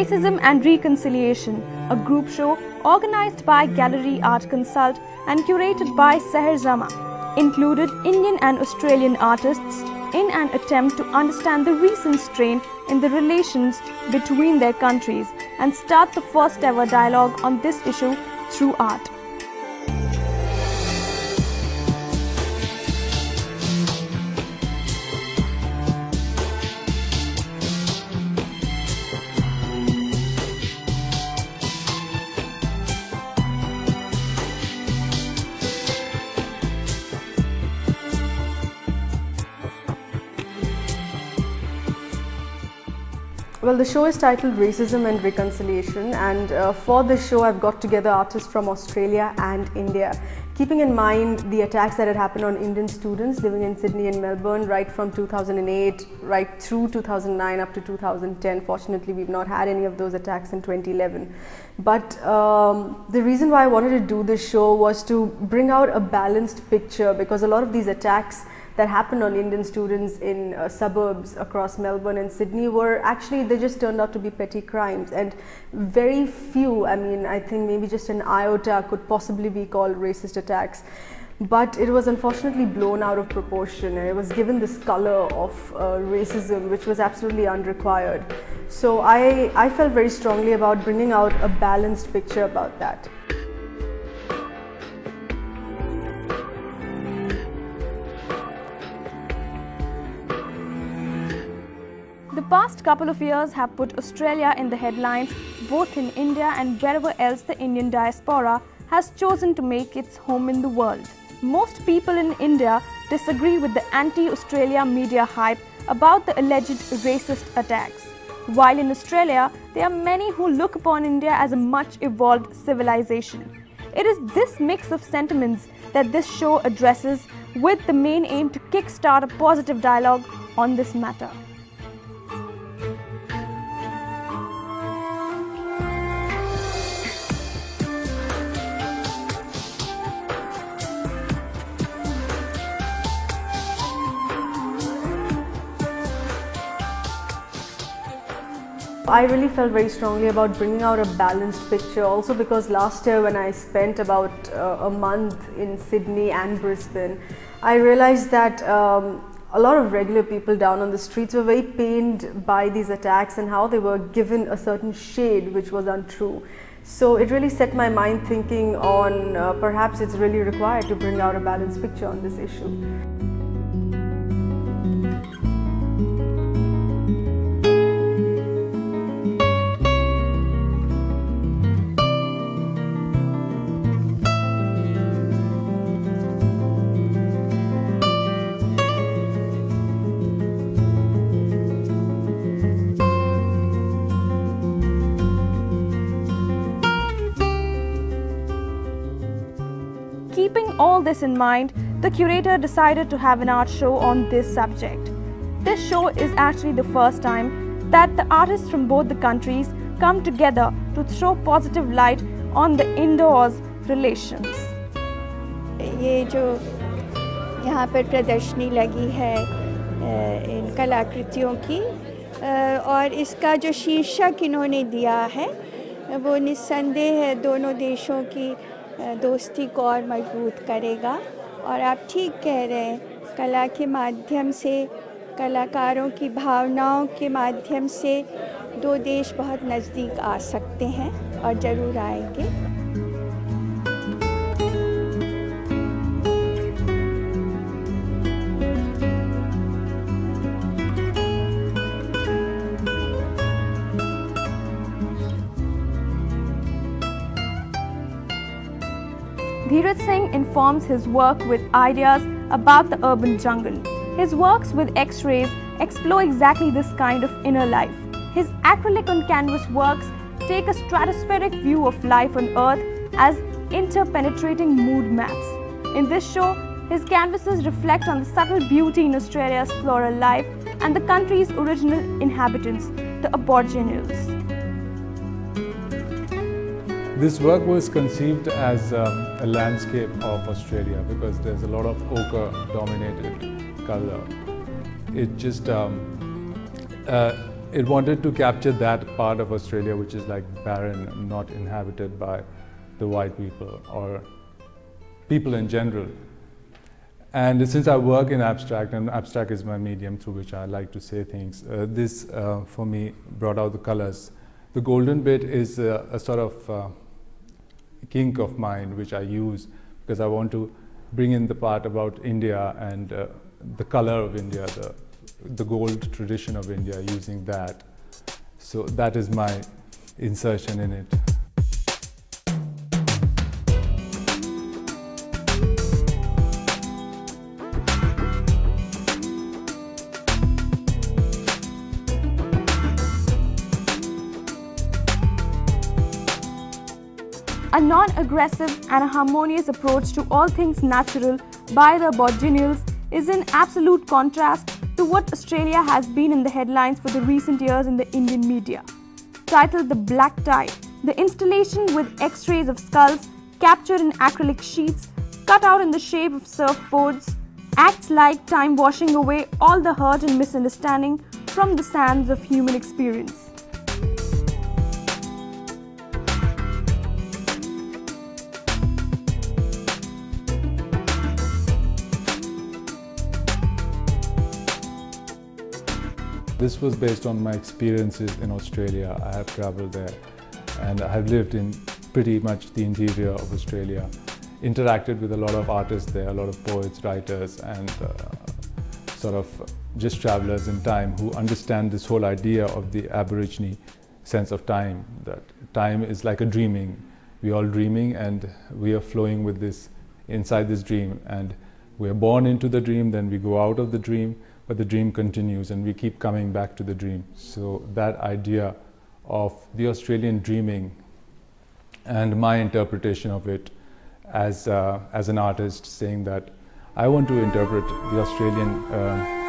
Racism and Reconciliation, a group show organized by Gallery Art Consult and curated by Sahar Zaman, included Indian and Australian artists in an attempt to understand the recent strain in the relations between their countries and start the first ever dialogue on this issue through art. Well, the show is titled Racism and Reconciliation, and for this show I've got together artists from Australia and India, keeping in mind the attacks that had happened on Indian students living in Sydney and Melbourne right from 2008 right through 2009 up to 2010. Fortunately, we've not had any of those attacks in 2011. But the reason why I wanted to do this show was to bring out a balanced picture, because a lot of these attacks that happened on Indian students in suburbs across Melbourne and Sydney were actually, they just turned out to be petty crimes, and very few, I mean, I think maybe just an iota could possibly be called racist attacks. But it was unfortunately blown out of proportion, and it was given this color of racism, which was absolutely unrequired. So I felt very strongly about bringing out a balanced picture about that. The past couple of years have put Australia in the headlines, both in India and wherever else the Indian diaspora has chosen to make its home in the world. Most people in India disagree with the anti-Australia media hype about the alleged racist attacks, while in Australia there are many who look upon India as a much evolved civilization. It is this mix of sentiments that this show addresses, with the main aim to kickstart a positive dialogue on this matter. I really felt very strongly about bringing out a balanced picture, also because last year when I spent about a month in Sydney and Brisbane, I realized that a lot of regular people down on the streets were very pained by these attacks and how they were given a certain shade which was untrue. So it really set my mind thinking on perhaps it's really required to bring out a balanced picture on this issue. Keeping all this in mind, the curator decided to have an art show on this subject. This show is actually the first time that the artists from both the countries come together to throw positive light on the indoors relations. ये जो यहाँ पर प्रदर्शनी लगी है इन कलाकृतियों की, और इसका जो शीर्षक इन्होंने दिया है वो निस्संदेह है दोनों देशों की दोस्ती को और मजबूत करेगा। और आप ठीक कह रहे हैं, कला के माध्यम से, कलाकारों की भावनाओं के माध्यम से दो देश बहुत नज़दीक आ सकते हैं और ज़रूर आएंगे। Dheeraj Singh informs his work with ideas about the urban jungle. His works with X-rays explore exactly this kind of inner life. His acrylic on canvas works take a stratospheric view of life on Earth as interpenetrating mood maps. In this show, his canvases reflect on the subtle beauty in Australia's floral life and the country's original inhabitants, the Aboriginals. This work was conceived as a landscape of Australia because there's a lot of ochre dominated color. It just it wanted to capture that part of Australia which is like barren, not inhabited by the white people or people in general. And since I work in abstract, and abstract is my medium through which I like to say things, this for me brought out the colors. The golden bit is a sort of kink of mine which I use because I want to bring in the part about India and the color of India, the gold tradition of India, using that. So that is my insertion in it. A non-aggressive and a harmonious approach to all things natural by the Aboriginals is in absolute contrast to what Australia has been in the headlines for the recent years in the Indian media. Titled The Black Tide, the installation with X-rays of skulls captured in acrylic sheets cut out in the shape of surfboards acts like time washing away all the hurt and misunderstanding from the sands of human experience. This was based on my experiences in Australia. I have travelled there and I have lived in pretty much the interior of Australia, interacted with a lot of artists there, a lot of poets, writers and sort of just travellers in time who understand this whole idea of the Aborigine sense of time, that time is like a dreaming. We are all dreaming and we are flowing with this, inside this dream, and we are born into the dream, then we go out of the dream, but the dream continues and we keep coming back to the dream. So that idea of the Australian dreaming and my interpretation of it as an artist, saying that I want to interpret the Australian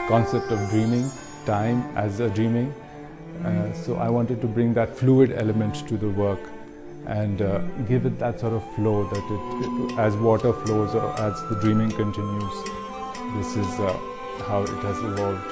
concept of dreaming, time as a dreaming. So I wanted to bring that fluid element to the work and give it that sort of flow that it as water flows or as the dreaming continues. This is how it has evolved.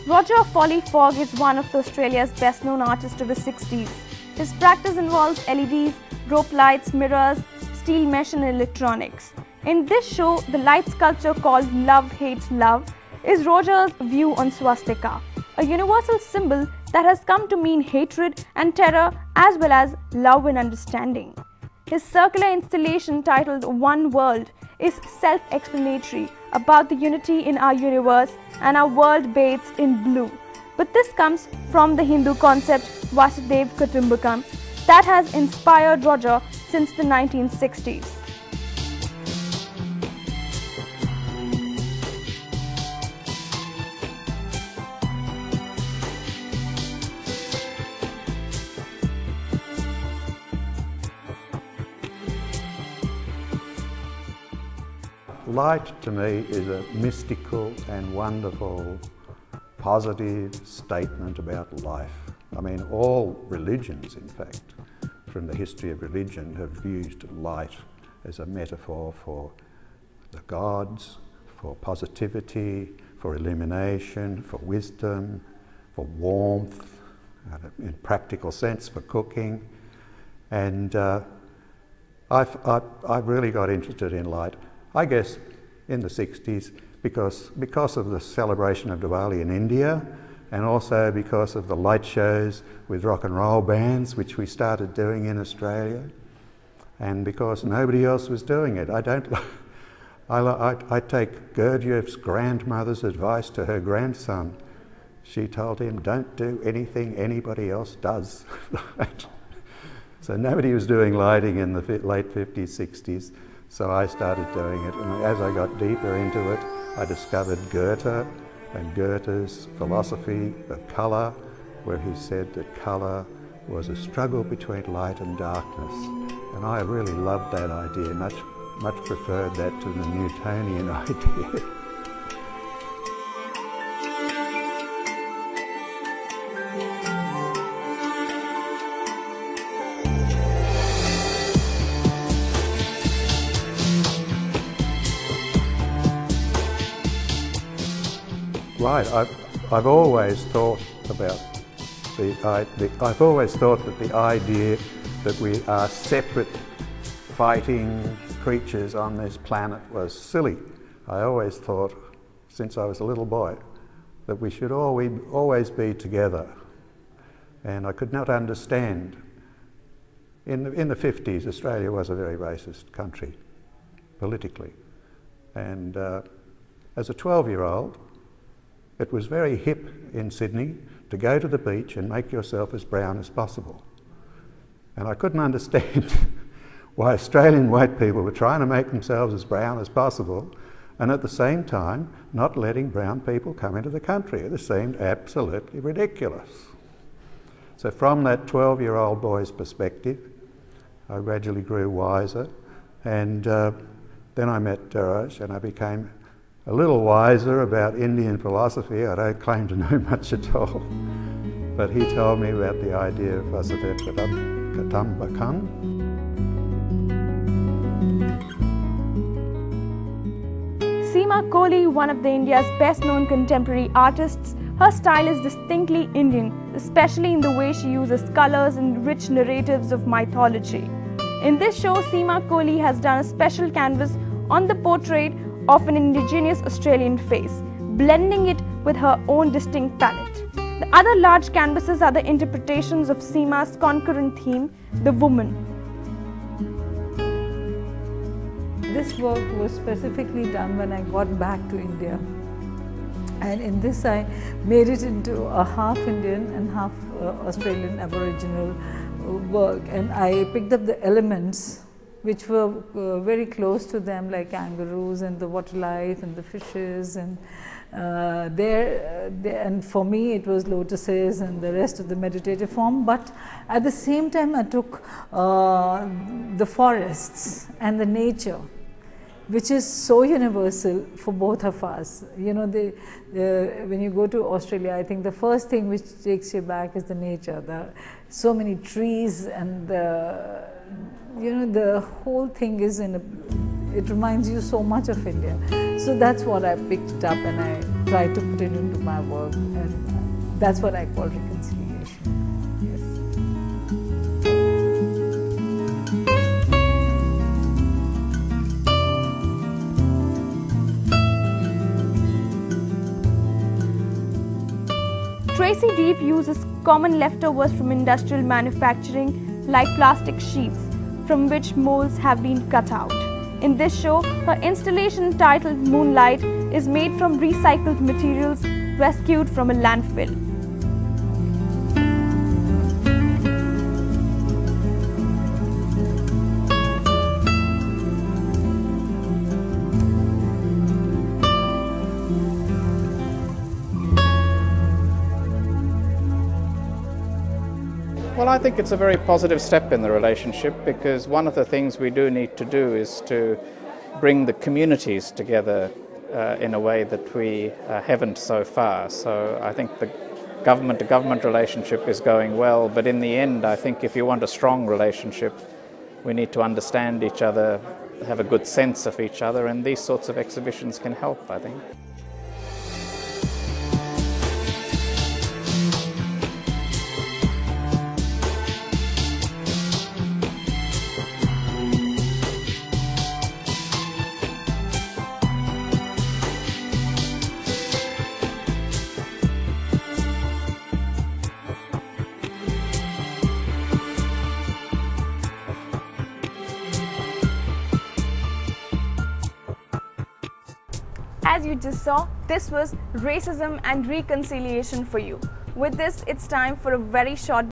Roger Foley-Fogg is one of Australia's best-known artists of the 60s. His practice involves LEDs, rope lights, mirrors, steel mesh and electronics. In this show, the light sculpture called Love Hates Love is Roger's view on swastika, a universal symbol that has come to mean hatred and terror as well as love and understanding. His circular installation titled One World is self-explanatory about the unity in our universe and our world bathed in blue. But this comes from the Hindu concept Vasudev Kutumbakam that has inspired Roger since the 1960s. Light to me is a mystical and wonderful, positive statement about life. I mean, all religions, in fact, from the history of religion, have used light as a metaphor for the gods, for positivity, for illumination, for wisdom, for warmth, in practical sense, for cooking. And I've really got interested in light, I guess, in the 60s because of the celebration of Diwali in India, and also because of the light shows with rock and roll bands, which we started doing in Australia, and because nobody else was doing it. I take Gurdjieff's grandmother's advice to her grandson. She told him, don't do anything anybody else does. So nobody was doing lighting in the late 50s, 60s. So I started doing it, and as I got deeper into it, I discovered Goethe and Goethe's philosophy of colour, where he said that colour was a struggle between light and darkness. And I really loved that idea, much preferred that to the Newtonian idea. right. I've always thought about I've always thought that the idea that we are separate fighting creatures on this planet was silly. I always thought, since I was a little boy, that we should always be together. And I could not understand. In the 50s, Australia was a very racist country, politically. And as a 12-year-old, it was very hip in Sydney to go to the beach and make yourself as brown as possible. And I couldn't understand why Australian white people were trying to make themselves as brown as possible and at the same time not letting brown people come into the country. It seemed absolutely ridiculous. So from that 12-year-old boy's perspective, I gradually grew wiser, and then I met Daraj and I became a little wiser about Indian philosophy. I don't claim to know much at all, but he told me about the idea of Vasudeva Kutumbakam. Seema Kohli, one of India's best-known contemporary artists, her style is distinctly Indian, especially in the way she uses colours and rich narratives of mythology. In this show, Seema Kohli has done a special canvas on the portrait of an indigenous Australian face, blending it with her own distinct palette. The other large canvases are the interpretations of Seema's concurrent theme, the woman. This work was specifically done when I got back to India, and in this I made it into a half Indian and half Australian Aboriginal work, and I picked up the elements which were very close to them, like kangaroos and the water life and the fishes, and and for me it was lotuses and the rest of the meditative form. But at the same time I took the forests and the nature, which is so universal for both of us. You know, when you go to Australia, I think the first thing which takes you back is the nature. So many trees, and the whole thing is it reminds you so much of India. So that's what I picked up and I tried to put it into my work, and that's what I call reconciliation. Yes. Tracy Deep uses common leftovers from industrial manufacturing like plastic sheets from which molds have been cut out. In this show, her installation titled Moonlight is made from recycled materials rescued from a landfill. Well, I think it's a very positive step in the relationship, because one of the things we do need to do is to bring the communities together in a way that we haven't so far. So I think the government-to-government relationship is going well, but in the end I think if you want a strong relationship, we need to understand each other, have a good sense of each other, and these sorts of exhibitions can help, I think. As you just saw, this was racism and reconciliation for you. With this, it's time for a very short